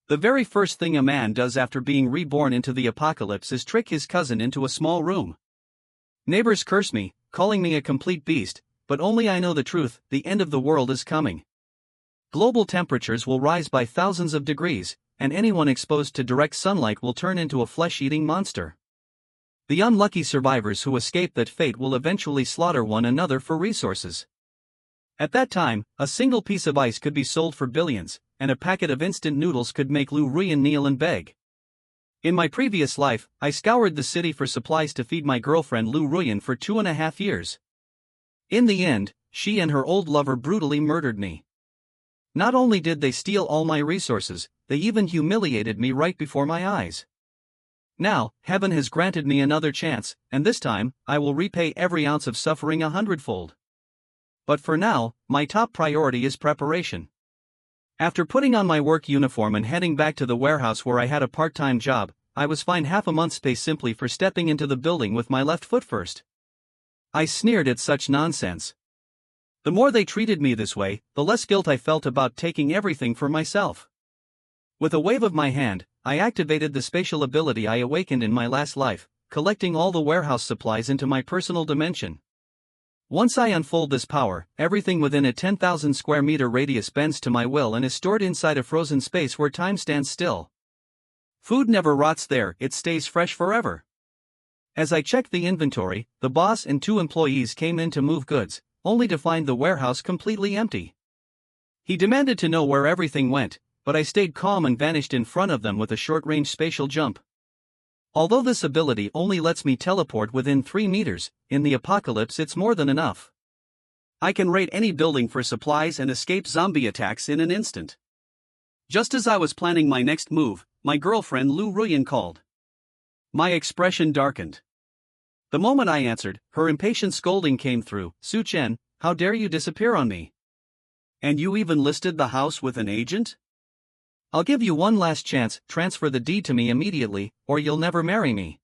The very first thing a man does after being reborn into the apocalypse is trick his cousin into a small room. Neighbors curse me, calling me a complete beast, but only I know the truth: the end of the world is coming. Global temperatures will rise by thousands of degrees, and anyone exposed to direct sunlight will turn into a flesh-eating monster. The unlucky survivors who escape that fate will eventually slaughter one another for resources. At that time, a single piece of ice could be sold for billions, and a packet of instant noodles could make Lu Ruyan kneel and beg. In my previous life, I scoured the city for supplies to feed my girlfriend Lu Ruyan for 2.5 years. In the end, she and her old lover brutally murdered me. Not only did they steal all my resources, they even humiliated me right before my eyes. Now, heaven has granted me another chance, and this time, I will repay every ounce of suffering 100-fold. But for now, my top priority is preparation. After putting on my work uniform and heading back to the warehouse where I had a part-time job, I was fined half a month's pay simply for stepping into the building with my left foot first. I sneered at such nonsense. The more they treated me this way, the less guilt I felt about taking everything for myself. With a wave of my hand, I activated the spatial ability I awakened in my last life, collecting all the warehouse supplies into my personal dimension. Once I unfold this power, everything within a 10,000 square meter radius bends to my will and is stored inside a frozen space where time stands still. Food never rots there, it stays fresh forever. As I checked the inventory, the boss and 2 employees came in to move goods, only to find the warehouse completely empty. He demanded to know where everything went, but I stayed calm and vanished in front of them with a short-range spatial jump. Although this ability only lets me teleport within 3 meters, in the apocalypse it's more than enough. I can raid any building for supplies and escape zombie attacks in an instant. Just as I was planning my next move, my girlfriend Lu Ruyan called. My expression darkened. The moment I answered, her impatient scolding came through. "Su Chen, how dare you disappear on me? And you even listed the house with an agent? I'll give you one last chance, transfer the deed to me immediately, or you'll never marry me."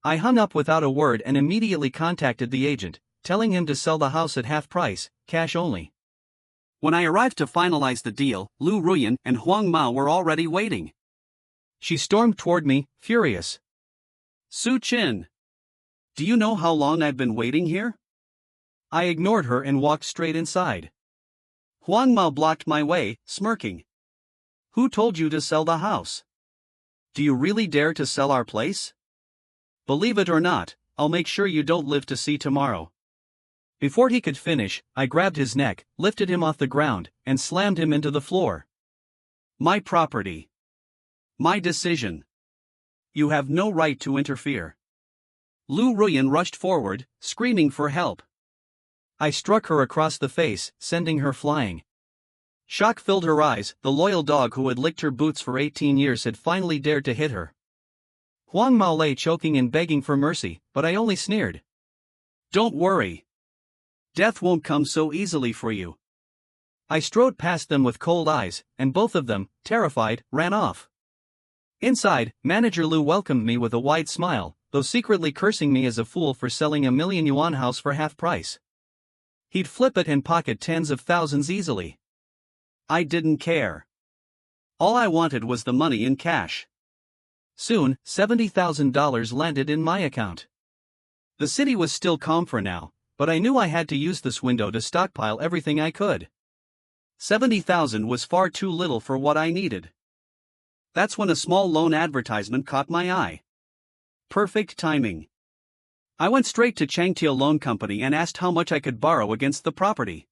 I hung up without a word and immediately contacted the agent, telling him to sell the house at half price, cash only. When I arrived to finalize the deal, Lu Ruyan and Huang Mao were already waiting. She stormed toward me, furious. "Su Chen, do you know how long I've been waiting here?" I ignored her and walked straight inside. Huang Mao blocked my way, smirking. "Who told you to sell the house? Do you really dare to sell our place? Believe it or not, I'll make sure you don't live to see tomorrow." Before he could finish, I grabbed his neck, lifted him off the ground, and slammed him into the floor. "My property. My decision. You have no right to interfere." Lu Ruyan rushed forward, screaming for help. I struck her across the face, sending her flying. Shock filled her eyes. The loyal dog who had licked her boots for 18 years had finally dared to hit her. Huang Mao lay choking and begging for mercy, but I only sneered. "Don't worry. Death won't come so easily for you." I strode past them with cold eyes, and both of them, terrified, ran off. Inside, Manager Lu welcomed me with a wide smile, though secretly cursing me as a fool for selling a million-yuan house for half price. He'd flip it and pocket tens of thousands easily. I didn't care. All I wanted was the money in cash. Soon, $70,000 landed in my account. The city was still calm for now, but I knew I had to use this window to stockpile everything I could. 70,000 was far too little for what I needed. That's when a small loan advertisement caught my eye. Perfect timing. I went straight to Changtiao Loan Company and asked how much I could borrow against the property.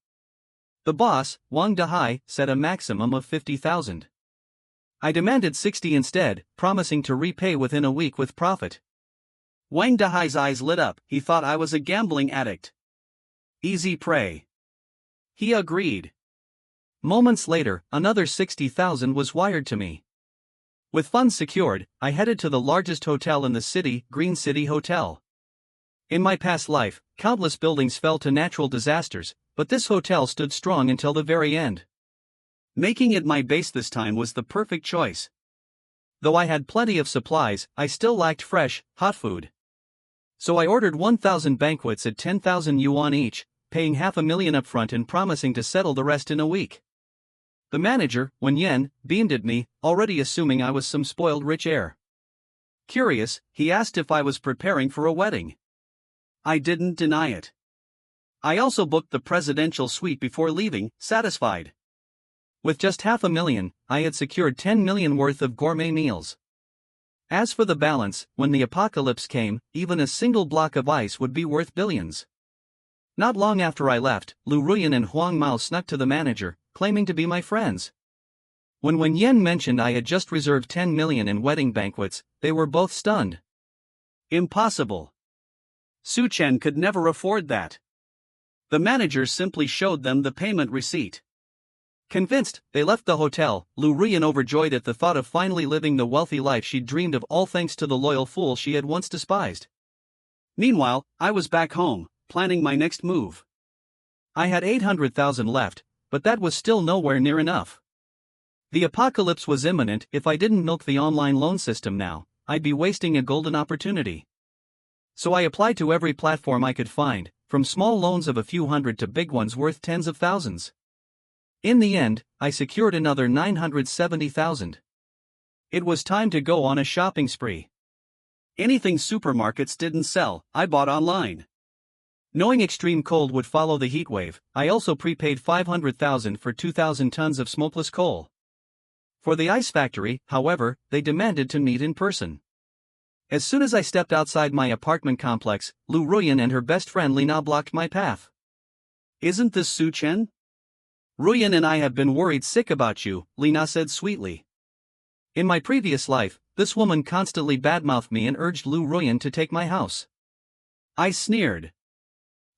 The boss, Wang Dahai, said a maximum of 50,000. I demanded 60 instead, promising to repay within a week with profit. Wang Dahai's eyes lit up. He thought I was a gambling addict. Easy prey. He agreed. Moments later, another 60,000 was wired to me. With funds secured, I headed to the largest hotel in the city, Green City Hotel. In my past life, countless buildings fell to natural disasters, but this hotel stood strong until the very end. Making it my base this time was the perfect choice. Though I had plenty of supplies, I still lacked fresh, hot food. So I ordered 1,000 banquets at 10,000 yuan each, paying $500,000 upfront and promising to settle the rest in a week. The manager, Wen Yen, beamed at me, already assuming I was some spoiled rich heir. Curious, he asked if I was preparing for a wedding. I didn't deny it. I also booked the presidential suite before leaving, satisfied. With just $500,000, I had secured $10 million worth of gourmet meals. As for the balance, when the apocalypse came, even a single block of ice would be worth billions. Not long after I left, Lu Ruyan and Huang Mao snuck to the manager, claiming to be my friends. When Wen Yen mentioned I had just reserved $10 million in wedding banquets, they were both stunned. Impossible. Su Chen could never afford that. The manager simply showed them the payment receipt. Convinced, they left the hotel, Lu Ruyan overjoyed at the thought of finally living the wealthy life she'd dreamed of, all thanks to the loyal fool she had once despised. Meanwhile, I was back home, planning my next move. I had 800,000 left, but that was still nowhere near enough. The apocalypse was imminent. If I didn't milk the online loan system now, I'd be wasting a golden opportunity. So I applied to every platform I could find, from small loans of a few hundred to big ones worth tens of thousands. In the end, I secured another 970,000. It was time to go on a shopping spree. Anything supermarkets didn't sell, I bought online. Knowing extreme cold would follow the heat wave, I also prepaid 500,000 for 2,000 tons of smokeless coal. For the ice factory, however, they demanded to meet in person. As soon as I stepped outside my apartment complex, Lu Ruyan and her best friend Lina blocked my path. "Isn't this Su Chen? Ruyan and I have been worried sick about you," Lina said sweetly. In my previous life, this woman constantly badmouthed me and urged Lu Ruyan to take my house. I sneered.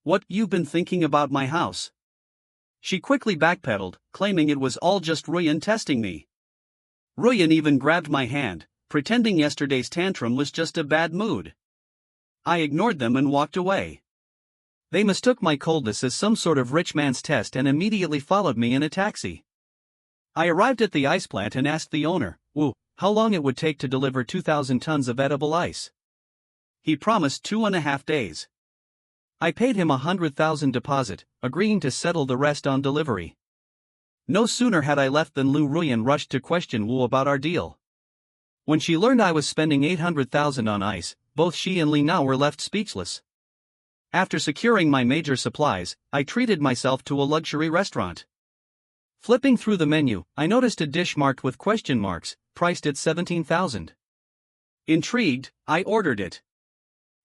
"What, you've been thinking about my house?" She quickly backpedaled, claiming it was all just Ruyan testing me. Ruyan even grabbed my hand, pretending yesterday's tantrum was just a bad mood. I ignored them and walked away. They mistook my coldness as some sort of rich man's test and immediately followed me in a taxi. I arrived at the ice plant and asked the owner, how long it would take to deliver 2,000 tons of edible ice. He promised 2.5 days. I paid him 100,000 deposit, agreeing to settle the rest on delivery. No sooner had I left than Lu Ruyan rushed to question Wu about our deal. When she learned I was spending 800,000 on ice, both she and Li Na were left speechless. After securing my major supplies, I treated myself to a luxury restaurant. Flipping through the menu, I noticed a dish marked with question marks, priced at 17,000. Intrigued, I ordered it.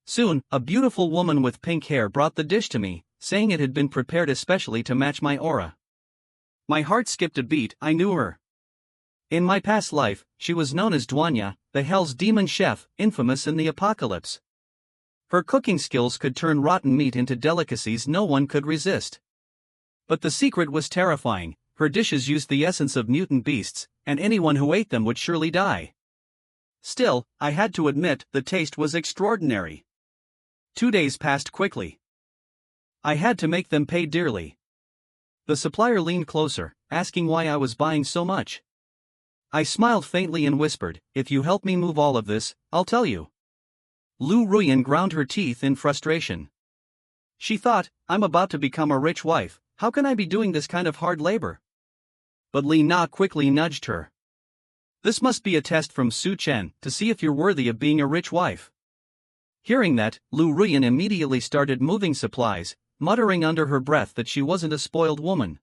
Soon, a beautiful woman with pink hair brought the dish to me, saying it had been prepared especially to match my aura. My heart skipped a beat. I knew her. In my past life, she was known as Duanya, the Hell's Demon Chef, infamous in the apocalypse. Her cooking skills could turn rotten meat into delicacies no one could resist. But the secret was terrifying. Her dishes used the essence of mutant beasts, and anyone who ate them would surely die. Still, I had to admit, the taste was extraordinary. 2 days passed quickly. I had to make them pay dearly. The supplier leaned closer, asking why I was buying so much. I smiled faintly and whispered, "If you help me move all of this, I'll tell you." Lu Ruyan ground her teeth in frustration. She thought, I'm about to become a rich wife, how can I be doing this kind of hard labor? But Li Na quickly nudged her. This must be a test from Su Chen, to see if you're worthy of being a rich wife. Hearing that, Lu Ruyan immediately started moving supplies, muttering under her breath that she wasn't a spoiled woman.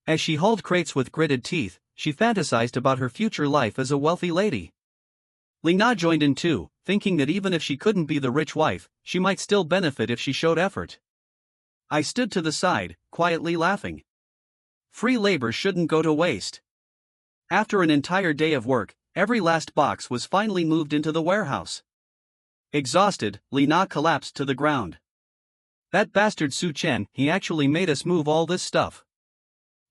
As she hauled crates with gritted teeth, she fantasized about her future life as a wealthy lady. Li Na joined in too, thinking that even if she couldn't be the rich wife, she might still benefit if she showed effort. I stood to the side, quietly laughing. Free labor shouldn't go to waste. After an entire day of work, every last box was finally moved into the warehouse. Exhausted, Li Na collapsed to the ground. That bastard Su Chen, he actually made us move all this stuff.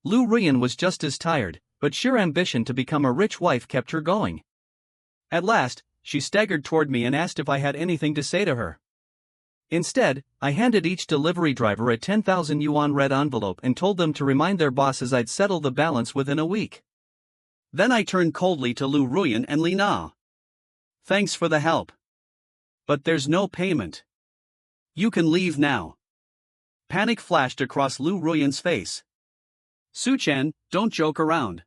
Lu Ruyan was just as tired, but sheer ambition to become a rich wife kept her going. At last, she staggered toward me and asked if I had anything to say to her. Instead, I handed each delivery driver a 10,000 yuan red envelope and told them to remind their bosses I'd settle the balance within a week. Then I turned coldly to Lu Ruyan and Li Na. Thanks for the help. But there's no payment. You can leave now. Panic flashed across Lu Ruyan's face. Su Chen, don't joke around.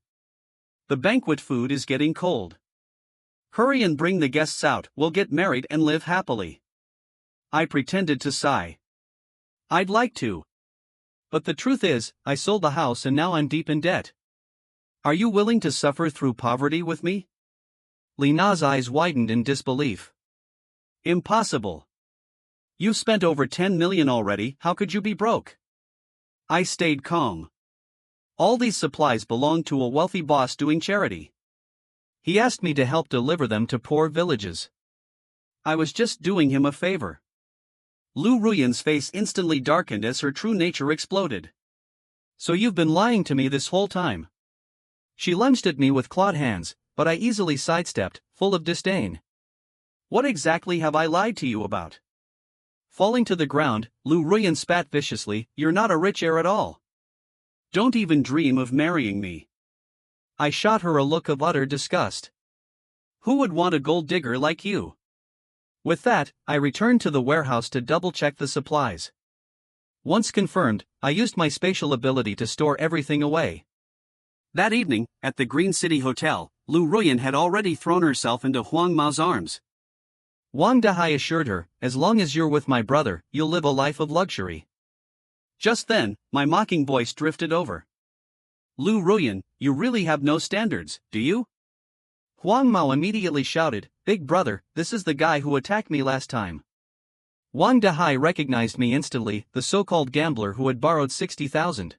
The banquet food is getting cold. Hurry and bring the guests out, we'll get married and live happily. I pretended to sigh. I'd like to. But the truth is, I sold the house and now I'm deep in debt. Are you willing to suffer through poverty with me? Lina's eyes widened in disbelief. Impossible. You've spent over 10 million already, how could you be broke? I stayed calm. All these supplies belong to a wealthy boss doing charity. He asked me to help deliver them to poor villages. I was just doing him a favor. Lu Ruyan's face instantly darkened as her true nature exploded. So you've been lying to me this whole time. She lunged at me with clawed hands, but I easily sidestepped, full of disdain. What exactly have I lied to you about? Falling to the ground, Lu Ruyan spat viciously, you're not a rich heir at all. Don't even dream of marrying me. I shot her a look of utter disgust. Who would want a gold digger like you? With that, I returned to the warehouse to double-check the supplies. Once confirmed, I used my spatial ability to store everything away. That evening, at the Green City Hotel, Lu Ruyan had already thrown herself into Huang Mao's arms. Wang Dahai assured her, as long as you're with my brother, you'll live a life of luxury. Just then, my mocking voice drifted over. Lu Ruyan, you really have no standards, do you? Huang Mao immediately shouted, Big brother, this is the guy who attacked me last time. Wang Dahai recognized me instantly, the so-called gambler who had borrowed 60,000.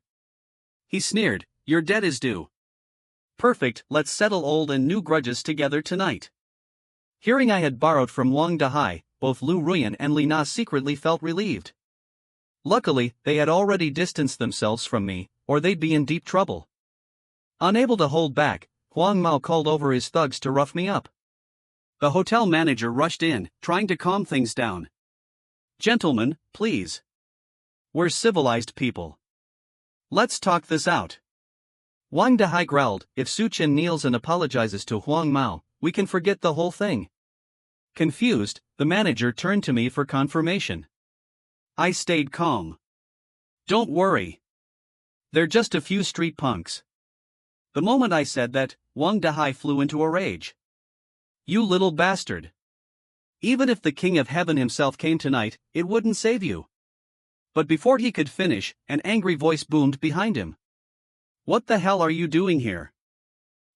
He sneered, your debt is due. Perfect, let's settle old and new grudges together tonight. Hearing I had borrowed from Wang Dahai, both Lu Ruyan and Lina secretly felt relieved. Luckily, they had already distanced themselves from me, or they'd be in deep trouble. Unable to hold back, Huang Mao called over his thugs to rough me up. The hotel manager rushed in, trying to calm things down. Gentlemen, please. We're civilized people. Let's talk this out. Wang Dahai growled, if Su Chen kneels and apologizes to Huang Mao, we can forget the whole thing. Confused, the manager turned to me for confirmation. I stayed calm. Don't worry. They're just a few street punks. The moment I said that, Wang Dahai flew into a rage. You little bastard. Even if the King of Heaven himself came tonight, it wouldn't save you. But before he could finish, an angry voice boomed behind him. What the hell are you doing here?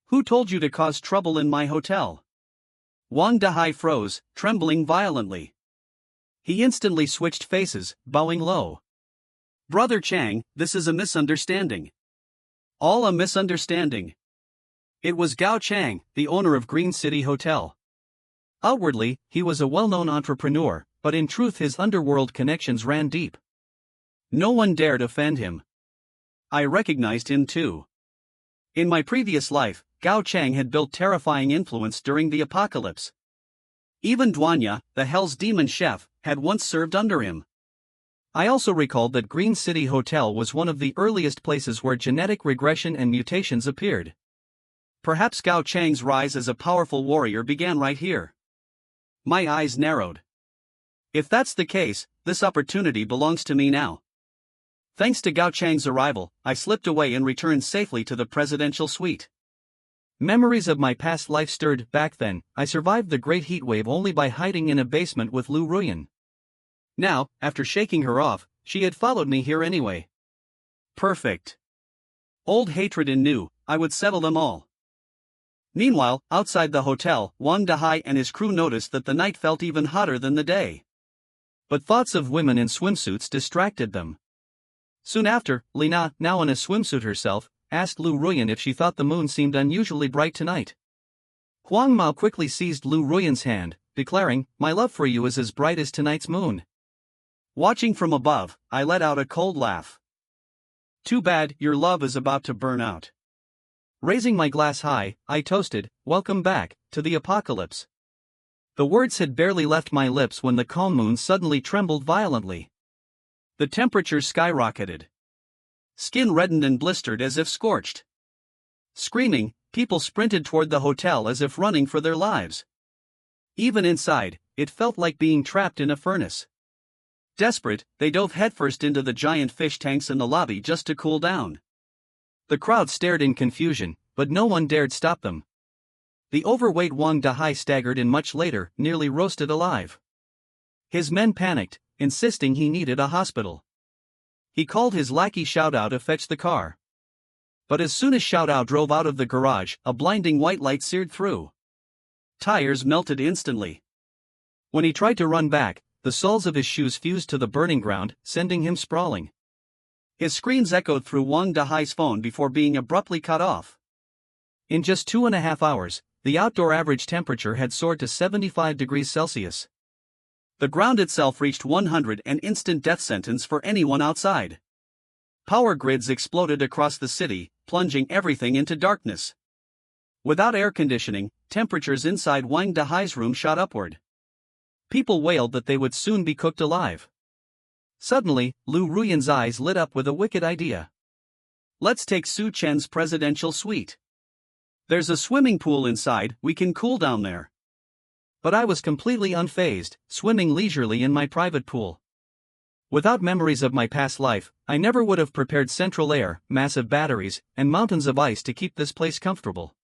Who told you to cause trouble in my hotel? Wang Dahai froze, trembling violently. He instantly switched faces, bowing low. Brother Chang, this is a misunderstanding. All a misunderstanding. It was Gao Chang, the owner of Green City Hotel. Outwardly, he was a well-known entrepreneur, but in truth his underworld connections ran deep. No one dared offend him. I recognized him too. In my previous life, Gao Chang had built terrifying influence during the apocalypse. Even Duanya, the Hell's Demon chef, had once served under him. I also recalled that Green City Hotel was one of the earliest places where genetic regression and mutations appeared. Perhaps Gao Chang's rise as a powerful warrior began right here. My eyes narrowed. If that's the case, this opportunity belongs to me now. Thanks to Gao Chang's arrival, I slipped away and returned safely to the presidential suite. Memories of my past life stirred. Back then, I survived the great heatwave only by hiding in a basement with Lu Ruyan. Now, after shaking her off, she had followed me here anyway. Perfect. Old hatred and new, I would settle them all. Meanwhile, outside the hotel, Wang Dahai and his crew noticed that the night felt even hotter than the day. But thoughts of women in swimsuits distracted them. Soon after, Lina, now in a swimsuit herself, asked Lu Ruyan if she thought the moon seemed unusually bright tonight. Huang Mao quickly seized Lu Ruyan's hand, declaring, my love for you is as bright as tonight's moon. Watching from above, I let out a cold laugh. Too bad, your love is about to burn out. Raising my glass high, I toasted, welcome back, to the apocalypse. The words had barely left my lips when the calm moon suddenly trembled violently. The temperature skyrocketed. Skin reddened and blistered as if scorched. Screaming, people sprinted toward the hotel as if running for their lives. Even inside, it felt like being trapped in a furnace. Desperate, they dove headfirst into the giant fish tanks in the lobby just to cool down. The crowd stared in confusion, but no one dared stop them. The overweight Wang Dahai staggered in much later, nearly roasted alive. His men panicked, insisting he needed a hospital. He called his lackey Xiaodao to fetch the car. But as soon as Xiaodao drove out of the garage, a blinding white light seared through. Tires melted instantly. When he tried to run back, the soles of his shoes fused to the burning ground, sending him sprawling. His screams echoed through Wang Dahai's phone before being abruptly cut off. In just 2.5 hours, the outdoor average temperature had soared to 75 degrees Celsius. The ground itself reached 100 and instant death sentence for anyone outside. Power grids exploded across the city, plunging everything into darkness. Without air conditioning, temperatures inside Wang Dahai's room shot upward. People wailed that they would soon be cooked alive. Suddenly, Lu Ruyan's eyes lit up with a wicked idea. Let's take Su Chen's presidential suite. There's a swimming pool inside, we can cool down there. But I was completely unfazed, swimming leisurely in my private pool. Without memories of my past life, I never would have prepared central air, massive batteries, and mountains of ice to keep this place comfortable.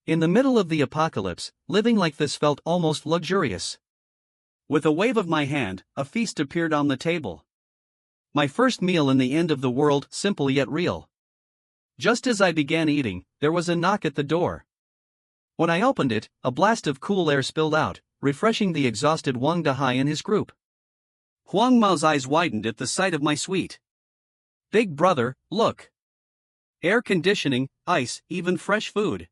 In the middle of the apocalypse, living like this felt almost luxurious. With a wave of my hand, a feast appeared on the table. My first meal in the end of the world, simple yet real. Just as I began eating, there was a knock at the door. When I opened it, a blast of cool air spilled out, refreshing the exhausted Wang Dahai and his group. Huang Mao's eyes widened at the sight of my suite. Big brother, look. Air conditioning, ice, even fresh food.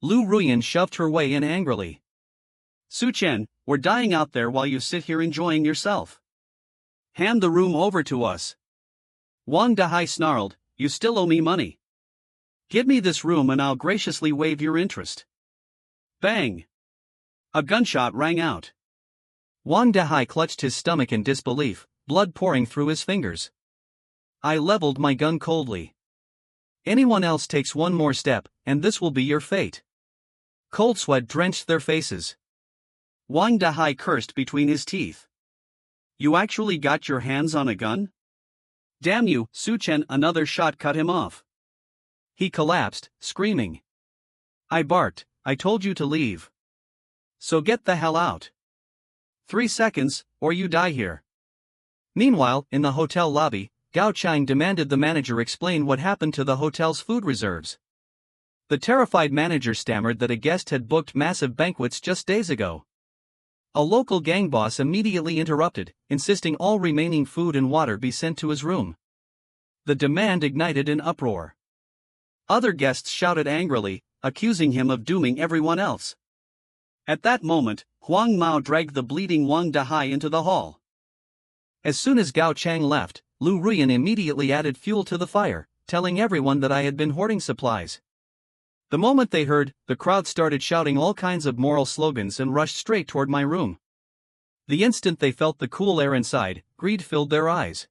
Lu Ruyan shoved her way in angrily. Su Chen, we're dying out there while you sit here enjoying yourself. Hand the room over to us. Wang Dahai snarled, you still owe me money. Give me this room and I'll graciously waive your interest. Bang! A gunshot rang out. Wang Dahai clutched his stomach in disbelief, blood pouring through his fingers. I leveled my gun coldly. Anyone else takes one more step, and this will be your fate. Cold sweat drenched their faces. Wang Dahai cursed between his teeth. You actually got your hands on a gun? Damn you, Su Chen! Another shot cut him off. He collapsed, screaming. I barked, I told you to leave. So get the hell out. 3 seconds, or you die here. Meanwhile, in the hotel lobby, Gao Chang demanded the manager explain what happened to the hotel's food reserves. The terrified manager stammered that a guest had booked massive banquets just days ago. A local gang boss immediately interrupted, insisting all remaining food and water be sent to his room. The demand ignited an uproar. Other guests shouted angrily, accusing him of dooming everyone else. At that moment, Huang Mao dragged the bleeding Wang Dahai into the hall. As soon as Gao Chang left, Lu Ruyan immediately added fuel to the fire, telling everyone that I had been hoarding supplies. The moment they heard, the crowd started shouting all kinds of moral slogans and rushed straight toward my room. The instant they felt the cool air inside, greed filled their eyes.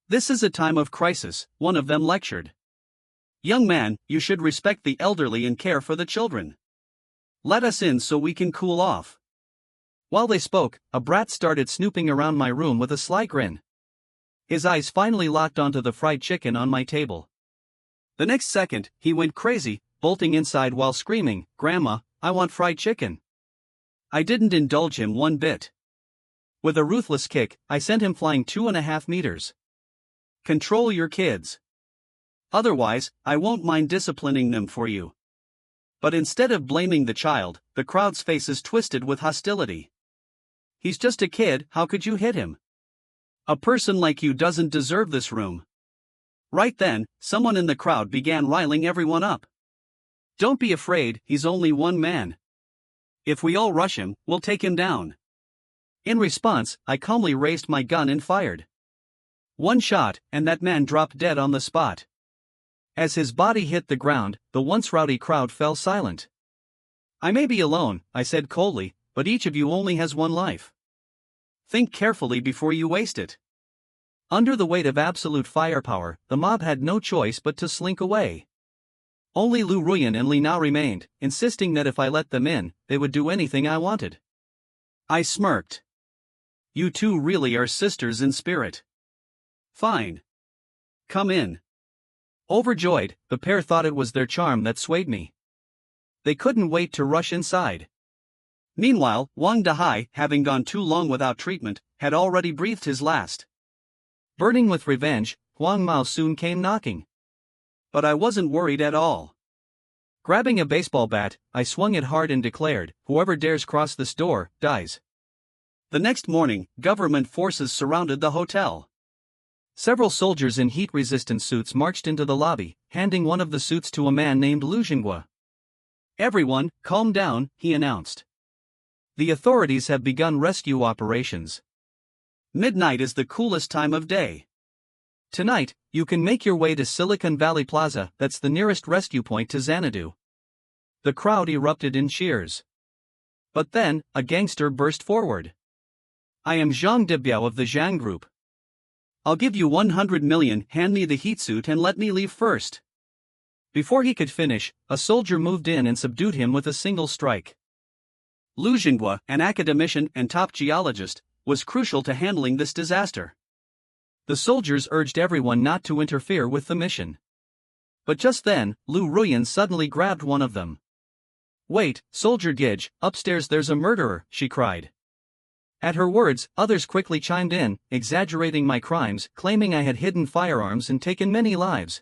This is a time of crisis, one of them lectured. Young man, you should respect the elderly and care for the children. Let us in so we can cool off. While they spoke, a brat started snooping around my room with a sly grin. His eyes finally locked onto the fried chicken on my table. The next second, he went crazy, bolting inside while screaming, Grandma, I want fried chicken. I didn't indulge him one bit. With a ruthless kick, I sent him flying 2.5 meters. Control your kids. Otherwise, I won't mind disciplining them for you. But instead of blaming the child, the crowd's faces twisted with hostility. He's just a kid, how could you hit him? A person like you doesn't deserve this room. Right then, someone in the crowd began riling everyone up. Don't be afraid, he's only one man. If we all rush him, we'll take him down. In response, I calmly raised my gun and fired. One shot, and that man dropped dead on the spot. As his body hit the ground, the once rowdy crowd fell silent. I may be alone, I said coldly, but each of you only has one life. Think carefully before you waste it. Under the weight of absolute firepower, the mob had no choice but to slink away. Only Lu Ruyan and Li Nao remained, insisting that if I let them in, they would do anything I wanted. I smirked. You two really are sisters in spirit. Fine. Come in. Overjoyed, the pair thought it was their charm that swayed me. They couldn't wait to rush inside. Meanwhile, Wang Dahai, having gone too long without treatment, had already breathed his last. Burning with revenge, Huang Mao soon came knocking. But I wasn't worried at all. Grabbing a baseball bat, I swung it hard and declared, "Whoever dares cross this door, dies." The next morning, government forces surrounded the hotel. Several soldiers in heat-resistant suits marched into the lobby, handing one of the suits to a man named Lu Jinghua. "Everyone, calm down," he announced. "The authorities have begun rescue operations. Midnight is the coolest time of day. Tonight, you can make your way to Silicon Valley Plaza, that's the nearest rescue point to Xanadu." The crowd erupted in cheers. But then, a gangster burst forward. "I am Zhang Debiao of the Zhang Group. I'll give you 100 million, hand me the heat suit and let me leave first." Before he could finish, a soldier moved in and subdued him with a single strike. Lu Jinghua, an academician and top geologist, was crucial to handling this disaster. The soldiers urged everyone not to interfere with the mission. But just then, Lu Ruyan suddenly grabbed one of them. "Wait, Soldier Gidge, upstairs there's a murderer," she cried. At her words, others quickly chimed in, exaggerating my crimes, claiming I had hidden firearms and taken many lives.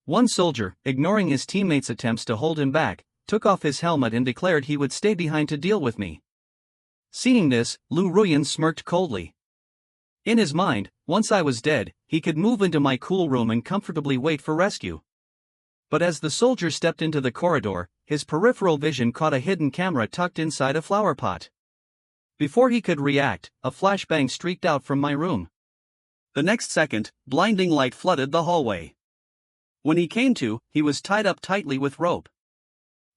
One soldier, ignoring his teammates' attempts to hold him back, took off his helmet and declared he would stay behind to deal with me. Seeing this, Lu Ruyan smirked coldly. In his mind, once I was dead, he could move into my cool room and comfortably wait for rescue. But as the soldier stepped into the corridor, his peripheral vision caught a hidden camera tucked inside a flower pot. Before he could react, a flashbang streaked out from my room. The next second, blinding light flooded the hallway. When he came to, he was tied up tightly with rope.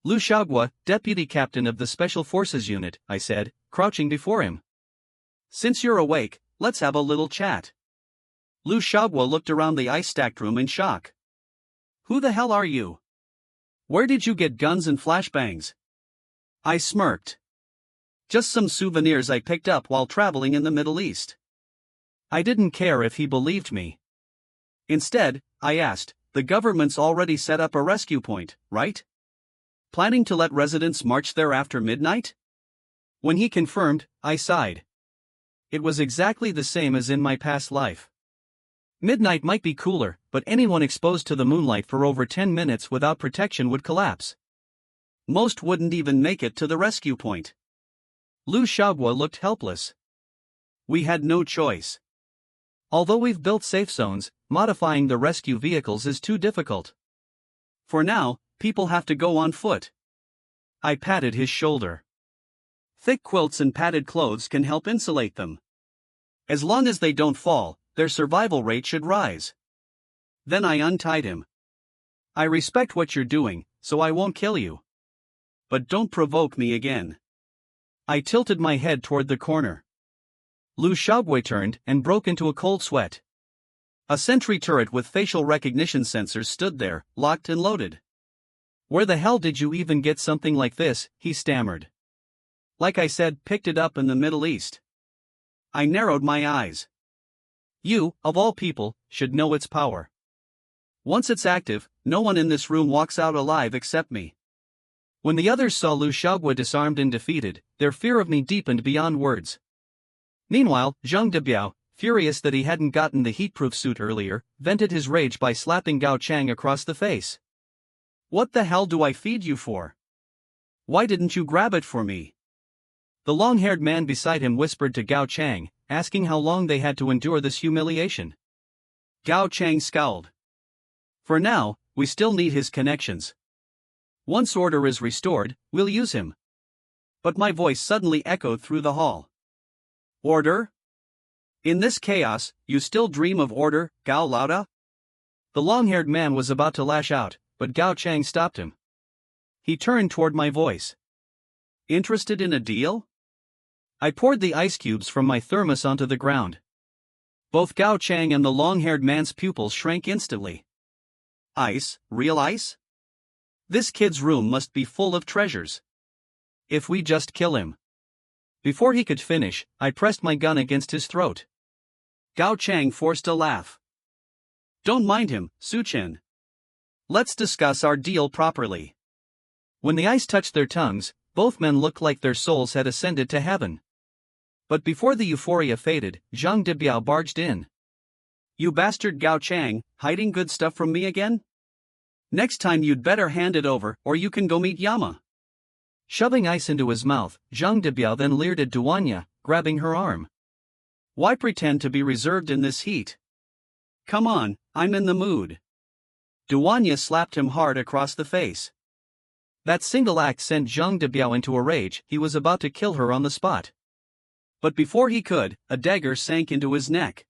"Lu Xiaogua, deputy captain of the Special Forces Unit," I said, crouching before him. "Since you're awake, let's have a little chat." Lu Xiaogua looked around the ice-stacked room in shock. "Who the hell are you? Where did you get guns and flashbangs?" I smirked. "Just some souvenirs I picked up while traveling in the Middle East." I didn't care if he believed me. Instead, I asked, "The government's already set up a rescue point, right? Planning to let residents march there after midnight?" When he confirmed, I sighed. It was exactly the same as in my past life. Midnight might be cooler, but anyone exposed to the moonlight for over 10 minutes without protection would collapse. Most wouldn't even make it to the rescue point. Lu Xiaogua looked helpless. We had no choice. Although we've built safe zones, modifying the rescue vehicles is too difficult. For now, people have to go on foot. I patted his shoulder. Thick quilts and padded clothes can help insulate them. As long as they don't fall, their survival rate should rise. Then I untied him. "I respect what you're doing, so I won't kill you. But don't provoke me again." I tilted my head toward the corner. Lu Xiaogui turned and broke into a cold sweat. A sentry turret with facial recognition sensors stood there, locked and loaded. "Where the hell did you even get something like this?" he stammered. "Like I said, picked it up in the Middle East." I narrowed my eyes. "You, of all people, should know its power. Once it's active, no one in this room walks out alive except me." When the others saw Lu Xiaogui disarmed and defeated, their fear of me deepened beyond words. Meanwhile, Zhang Debiao, furious that he hadn't gotten the heatproof suit earlier, vented his rage by slapping Gao Chang across the face. "What the hell do I feed you for? Why didn't you grab it for me?" The long-haired man beside him whispered to Gao Chang, asking how long they had to endure this humiliation. Gao Chang scowled. "For now, we still need his connections. Once order is restored, we'll use him." But my voice suddenly echoed through the hall. "Order? In this chaos, you still dream of order, Gao Lauda?" The long-haired man was about to lash out, but Gao Chang stopped him. He turned toward my voice. "Interested in a deal?" I poured the ice cubes from my thermos onto the ground. Both Gao Chang and the long-haired man's pupils shrank instantly. "Ice, real ice? This kid's room must be full of treasures. If we just kill him." Before he could finish, I pressed my gun against his throat. Gao Chang forced a laugh. "Don't mind him, Su Chen. Let's discuss our deal properly. When the ice touched their tongues, both men looked like their souls had ascended to heaven. But before the euphoria faded, Zhang Debiao barged in. You bastard Gao Chang, hiding good stuff from me again? Next time you'd better hand it over, or you can go meet Yama. Shoving ice into his mouth, Zhang Debiao then leered at Duanya, grabbing her arm. Why pretend to be reserved in this heat? Come on, I'm in the mood. Duanya slapped him hard across the face. That single act sent Zhang Debiao into a rage. He was about to kill her on the spot. But before he could, a dagger sank into his neck.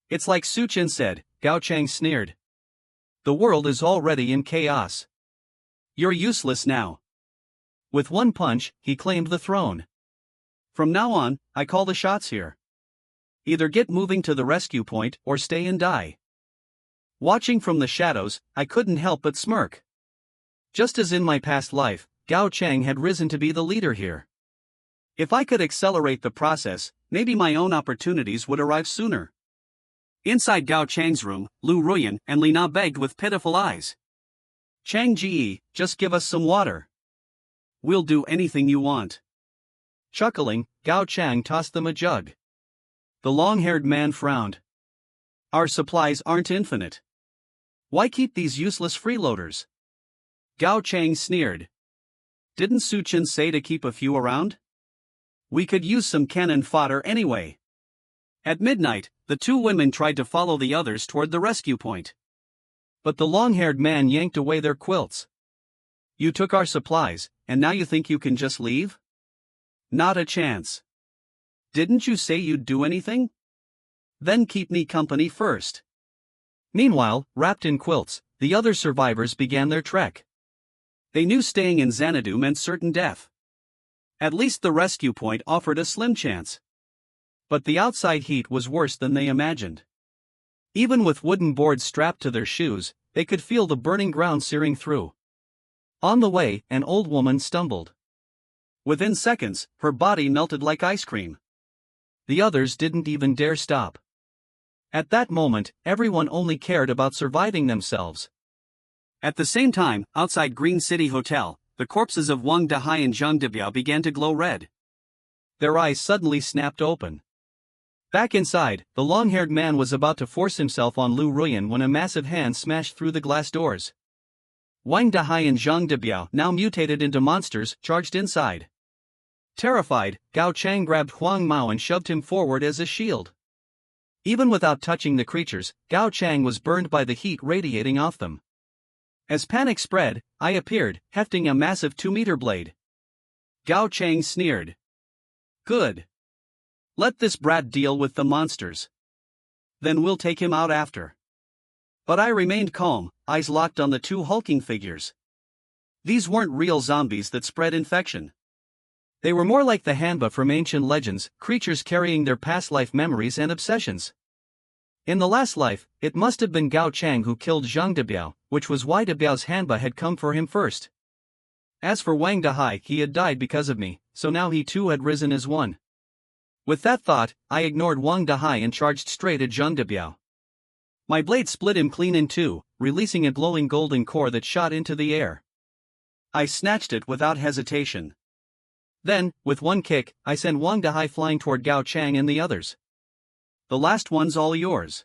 It's like Su Chen said, Gao Chang sneered. The world is already in chaos. You're useless now. With one punch, he claimed the throne. From now on, I call the shots here. Either get moving to the rescue point or stay and die. Watching from the shadows, I couldn't help but smirk. Just as in my past life, Gao Chang had risen to be the leader here. If I could accelerate the process, maybe my own opportunities would arrive sooner. Inside Gao Chang's room, Lu Ruyan and Li Na begged with pitiful eyes. Chang Ji, just give us some water. We'll do anything you want. Chuckling, Gao Chang tossed them a jug. The long-haired man frowned. Our supplies aren't infinite. Why keep these useless freeloaders? Gao Chang sneered. Didn't Su Chen say to keep a few around? We could use some cannon fodder anyway. At midnight, the two women tried to follow the others toward the rescue point. But the long-haired man yanked away their quilts. You took our supplies, and now you think you can just leave? Not a chance. Didn't you say you'd do anything? Then keep me company first. Meanwhile, wrapped in quilts, the other survivors began their trek. They knew staying in Xanadu meant certain death. At least the rescue point offered a slim chance. But the outside heat was worse than they imagined. Even with wooden boards strapped to their shoes, they could feel the burning ground searing through. On the way, an old woman stumbled. Within seconds, her body melted like ice cream. The others didn't even dare stop. At that moment, everyone only cared about surviving themselves. At the same time, outside Green City Hotel, the corpses of Wang Dahai and Zhang Debiao began to glow red. Their eyes suddenly snapped open. Back inside, the long-haired man was about to force himself on Lu Ruyan when a massive hand smashed through the glass doors. Wang Dahai and Zhang Debiao, now mutated into monsters, charged inside. Terrified, Gao Chang grabbed Huang Mao and shoved him forward as a shield. Even without touching the creatures, Gao Chang was burned by the heat radiating off them. As panic spread, I appeared, hefting a massive 2-meter blade. Gao Chang sneered. Good. Let this brat deal with the monsters. Then we'll take him out after. But I remained calm, eyes locked on the two hulking figures. These weren't real zombies that spread infection. They were more like the Hanba from ancient legends, creatures carrying their past life memories and obsessions. In the last life, it must have been Gao Chang who killed Zhang Debiao, which was why Debiao's Hanba had come for him first. As for Wang Dahai, he had died because of me, so now he too had risen as one. With that thought, I ignored Wang Dahai and charged straight at Zhang Debiao. My blade split him clean in two, releasing a glowing golden core that shot into the air. I snatched it without hesitation. Then, with one kick, I sent Wang Dahai flying toward Gao Chang and the others. The last one's all yours.